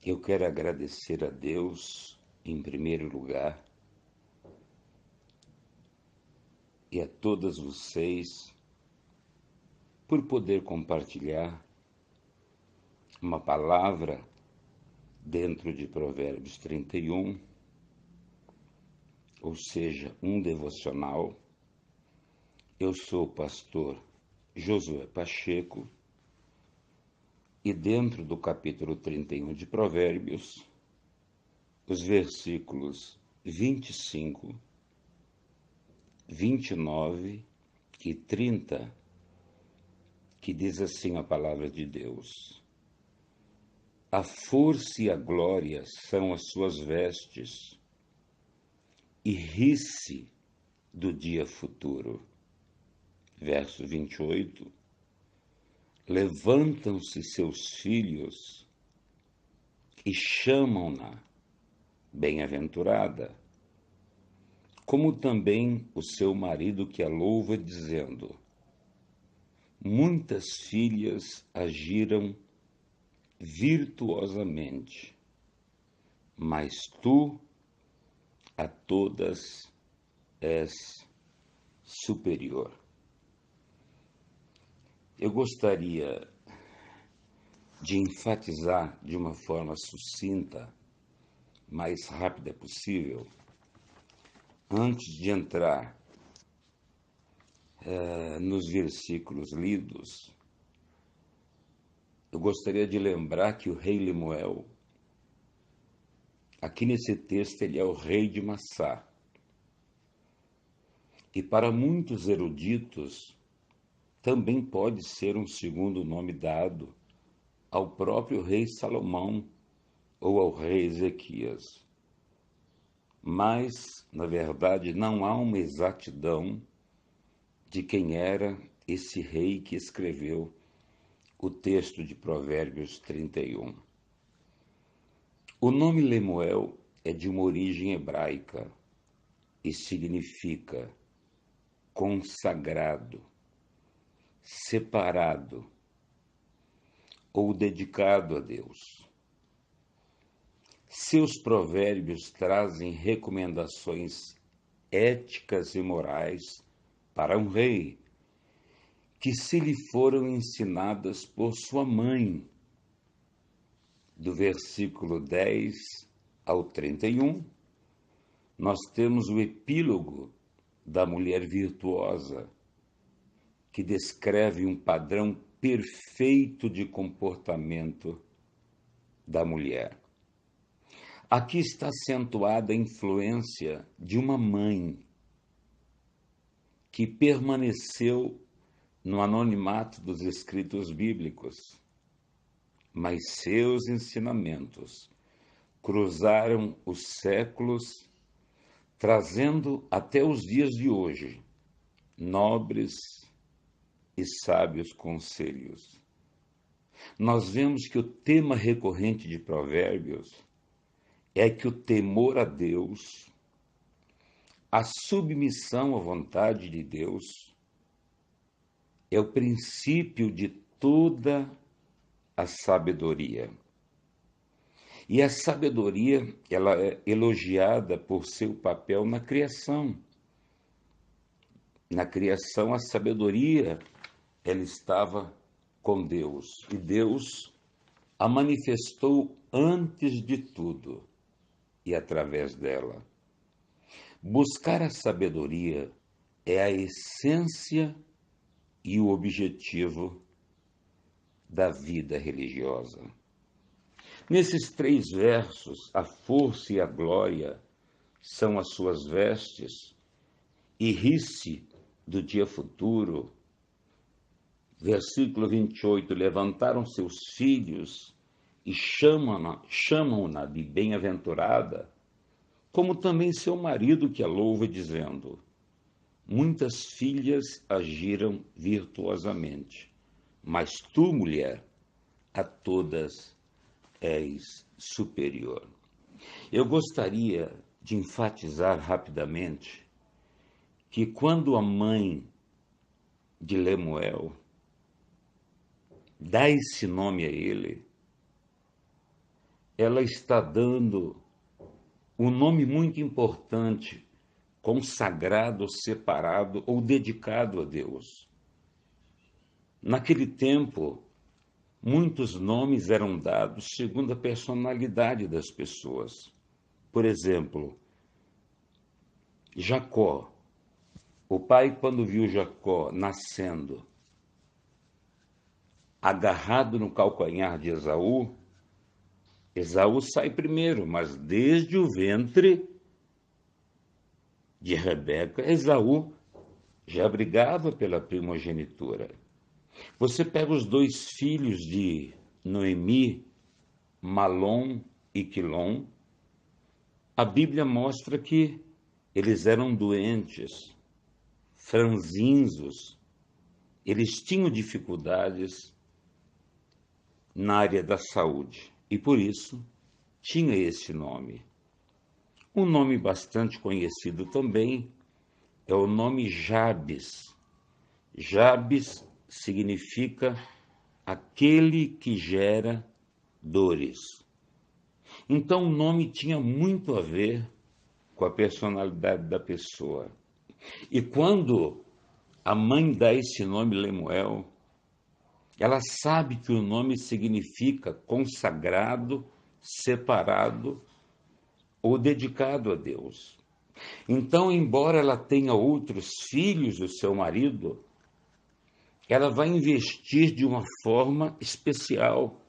Eu quero agradecer a Deus, em primeiro lugar, e a todas vocês por poder compartilhar uma palavra dentro de Provérbios 31, ou seja, um devocional. Eu sou o pastor Josué Pacheco e dentro do capítulo 31 de Provérbios, os versículos 25, 29 e 30, que diz assim a palavra de Deus: A força e a glória são as suas vestes, e ri-se do dia futuro. Verso 28, levantam-se seus filhos e chamam-na bem-aventurada, como também o seu marido que a louva, dizendo: muitas filhas agiram virtuosamente, mas tu a todas és superior. Eu gostaria de enfatizar de uma forma sucinta, mais rápida possível, antes de entrar nos versículos lidos. Eu gostaria de lembrar que o rei Lemuel, aqui nesse texto, ele é o rei de Massá. E para muitos eruditos, também pode ser um segundo nome dado ao próprio rei Salomão ou ao rei Ezequias. Mas, na verdade, não há uma exatidão de quem era esse rei que escreveu o texto de Provérbios 31. O nome Lemuel é de uma origem hebraica e significa consagrado, separado ou dedicado a Deus. Seus provérbios trazem recomendações éticas e morais para um rei, que se lhe foram ensinadas por sua mãe, do versículo 10 ao 31, nós temos o epílogo da mulher virtuosa, que descreve um padrão perfeito de comportamento da mulher. Aqui está acentuada a influência de uma mãe que permaneceu no anonimato dos escritos bíblicos, mas seus ensinamentos cruzaram os séculos, trazendo até os dias de hoje nobres e sábios conselhos. Nós vemos que o tema recorrente de Provérbios é que o temor a Deus, a submissão à vontade de Deus, é o princípio de toda a sabedoria. E a sabedoria, ela é elogiada por seu papel na criação. Na criação, a sabedoria, ela estava com Deus. E Deus a manifestou antes de tudo e através dela. Buscar a sabedoria é a essência e o objetivo da vida religiosa. Nesses 3 versos, a força e a glória são as suas vestes, e ri-se do dia futuro. Versículo 28, levantaram seus filhos e chamam-na de bem-aventurada, como também seu marido que a louva, dizendo: muitas filhas agiram virtuosamente, mas tu, mulher, a todas és superior. Eu gostaria de enfatizar rapidamente que quando a mãe de Lemuel dá esse nome a ele, ela está dando um nome muito importante, consagrado, separado ou dedicado a Deus. Naquele tempo, muitos nomes eram dados segundo a personalidade das pessoas. Por exemplo, Jacó. O pai, quando viu Jacó nascendo, agarrado no calcanhar de Esaú, Esaú sai primeiro, mas desde o ventre de Rebeca, Esaú já brigava pela primogenitura. Você pega os dois filhos de Noemi, Malom e Quilom, a Bíblia mostra que eles eram doentes, franzinzos, eles tinham dificuldades na área da saúde e por isso tinha esse nome. Um nome bastante conhecido também é o nome Jabes. Jabes significa aquele que gera dores. Então o nome tinha muito a ver com a personalidade da pessoa. E quando a mãe dá esse nome Lemuel, ela sabe que o nome significa consagrado, separado ou dedicado a Deus. Então, embora ela tenha outros filhos do seu marido, ela vai investir de uma forma especial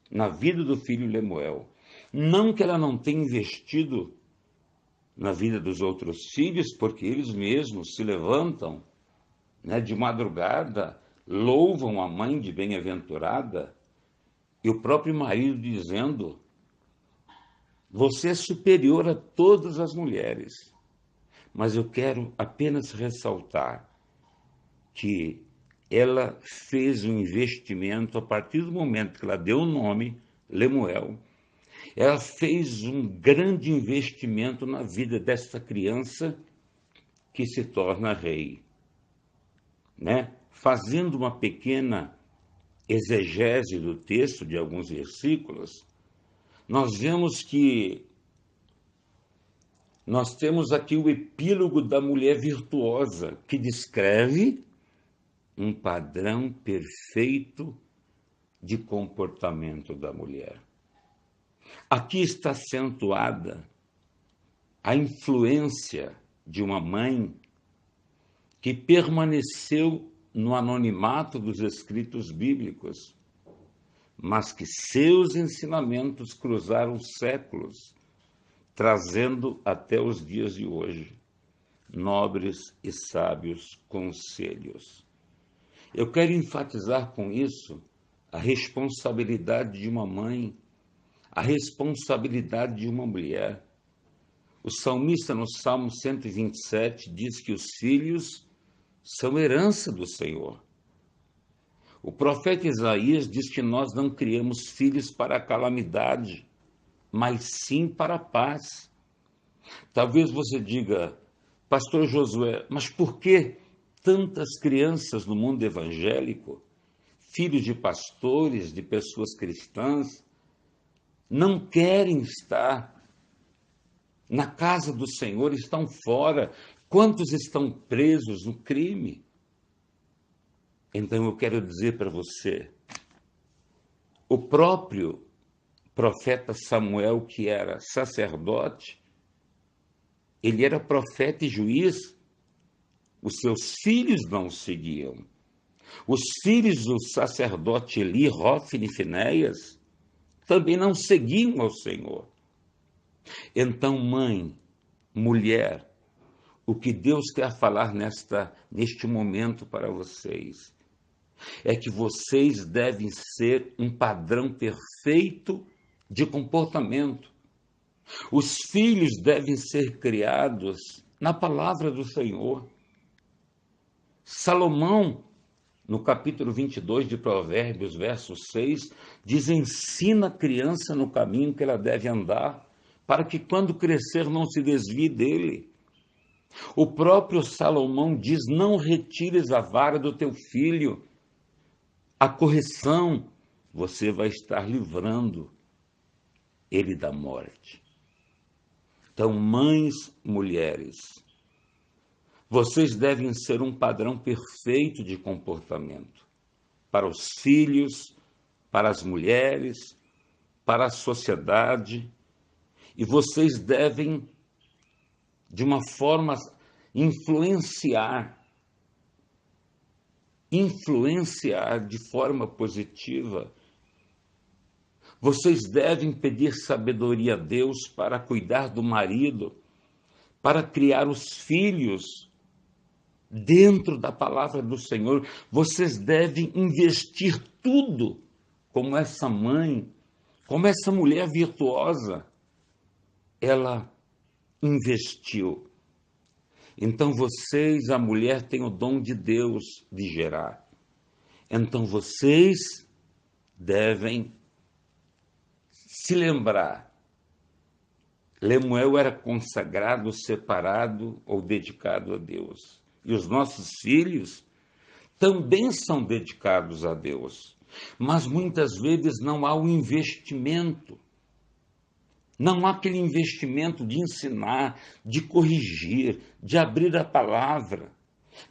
na vida do filho Lemuel. Não que ela não tenha investido na vida dos outros filhos, porque eles mesmos se levantam, né, de madrugada, louvam a mãe de bem-aventurada, e o próprio marido dizendo: você é superior a todas as mulheres. Mas eu quero apenas ressaltar que ela fez um investimento a partir do momento que ela deu o nome Lemuel. Ela fez um grande investimento na vida dessa criança que se torna rei, né? Fazendo uma pequena exegese do texto de alguns versículos, nós vemos que nós temos aqui o epílogo da mulher virtuosa, que descreve um padrão perfeito de comportamento da mulher. Aqui está acentuada a influência de uma mãe que permaneceu no anonimato dos escritos bíblicos, mas que seus ensinamentos cruzaram séculos, trazendo até os dias de hoje nobres e sábios conselhos. Eu quero enfatizar com isso a responsabilidade de uma mãe, a responsabilidade de uma mulher. O salmista, no Salmo 127, diz que os filhos são herança do Senhor. O profeta Isaías diz que nós não criamos filhos para a calamidade, mas sim para a paz. Talvez você diga: pastor Josué, mas por que tantas crianças no mundo evangélico, filhos de pastores, de pessoas cristãs, não querem estar na casa do Senhor, estão fora? Quantos estão presos no crime? Então eu quero dizer para você, o próprio profeta Samuel, que era sacerdote, ele era profeta e juiz, os seus filhos não o seguiam. Os filhos do sacerdote Eli, Hofni e Finéias também não seguiam ao Senhor. Então, mãe, mulher, o que Deus quer falar neste momento para vocês é que vocês devem ser um padrão perfeito de comportamento. Os filhos devem ser criados na palavra do Senhor. Salomão, no capítulo 22 de Provérbios, verso 6, diz: ensina a criança no caminho que ela deve andar, para que quando crescer não se desvie dele. O próprio Salomão diz: não retires a vara do teu filho, a correção você vai estar livrando ele da morte. Então, mães, mulheres, vocês devem ser um padrão perfeito de comportamento para os filhos, para as mulheres, para a sociedade, e vocês devem, de uma forma, influenciar de forma positiva. Vocês devem pedir sabedoria a Deus para cuidar do marido, para criar os filhos dentro da palavra do Senhor. Vocês devem investir tudo, como essa mãe, como essa mulher virtuosa, ela investiu. Então vocês, a mulher, tem o dom de Deus de gerar. Então vocês devem se lembrar. Lemuel era consagrado, separado ou dedicado a Deus. E os nossos filhos também são dedicados a Deus. Mas muitas vezes não há o investimento. Não há aquele investimento de ensinar, de corrigir, de abrir a palavra,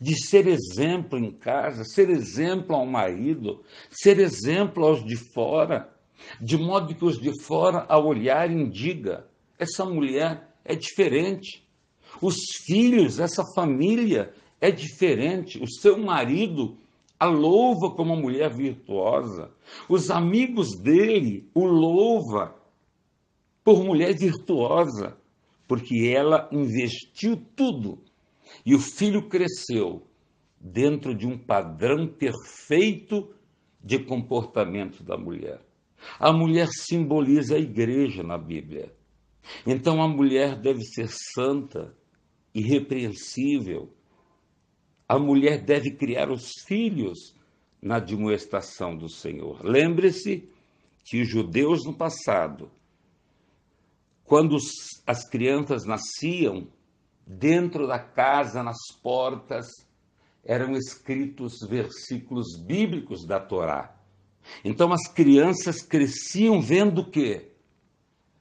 de ser exemplo em casa, ser exemplo ao marido, ser exemplo aos de fora, de modo que os de fora, ao olharem, diga: essa mulher é diferente. Os filhos, essa família é diferente. O seu marido a louva como uma mulher virtuosa. Os amigos dele o louvam por mulher virtuosa, porque ela investiu tudo. E o filho cresceu dentro de um padrão perfeito de comportamento da mulher. A mulher simboliza a igreja na Bíblia. Então a mulher deve ser santa, irrepreensível. A mulher deve criar os filhos na admoestação do Senhor. Lembre-se que os judeus no passado, quando as crianças nasciam, dentro da casa, nas portas, eram escritos versículos bíblicos da Torá. Então as crianças cresciam vendo o quê?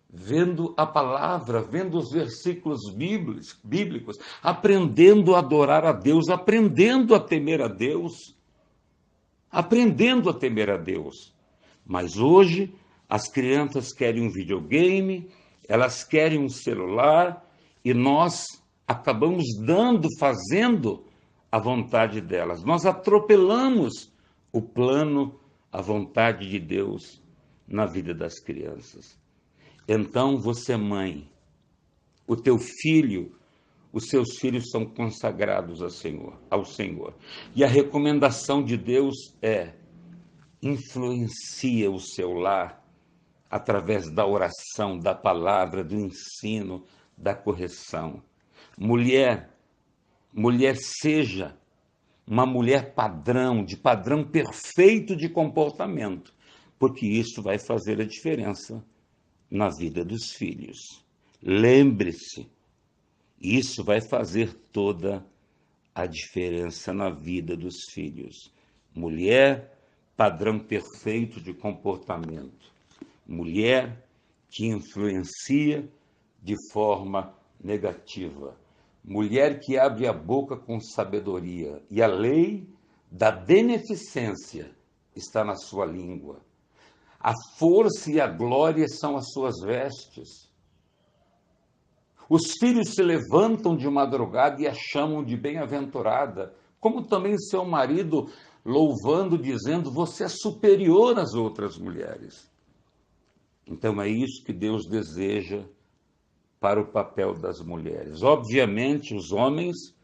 Vendo a palavra, vendo os versículos bíblicos, aprendendo a adorar a Deus, aprendendo a temer a Deus, aprendendo a temer a Deus. Mas hoje as crianças querem um videogame, elas querem um celular e nós acabamos fazendo a vontade delas. Nós atropelamos o plano, a vontade de Deus na vida das crianças. Então você, mãe, o teu filho, os seus filhos são consagrados ao Senhor. E a recomendação de Deus é: influencia o seu lar através da oração, da palavra, do ensino, da correção. Mulher, seja uma mulher padrão, de padrão perfeito de comportamento, porque isso vai fazer a diferença na vida dos filhos. Lembre-se, isso vai fazer toda a diferença na vida dos filhos. Mulher, padrão perfeito de comportamento. Mulher que influencia de forma negativa. Mulher que abre a boca com sabedoria. E a lei da beneficência está na sua língua. A força e a glória são as suas vestes. Os filhos se levantam de madrugada e a chamam de bem-aventurada, como também seu marido louvando, dizendo: você é superior às outras mulheres. Então é isso que Deus deseja para o papel das mulheres. Obviamente, os homens,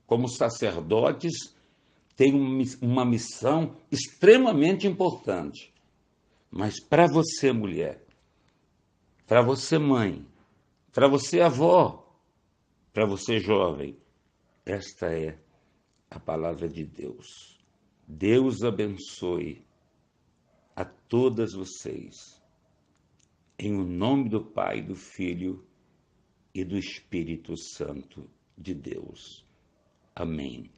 como sacerdotes, têm uma missão extremamente importante. Mas para você, mulher, para você, mãe, para você, avó, para você, jovem, esta é a palavra de Deus. Deus abençoe a todas vocês. Em o nome do Pai, do Filho e do Espírito Santo de Deus. Amém.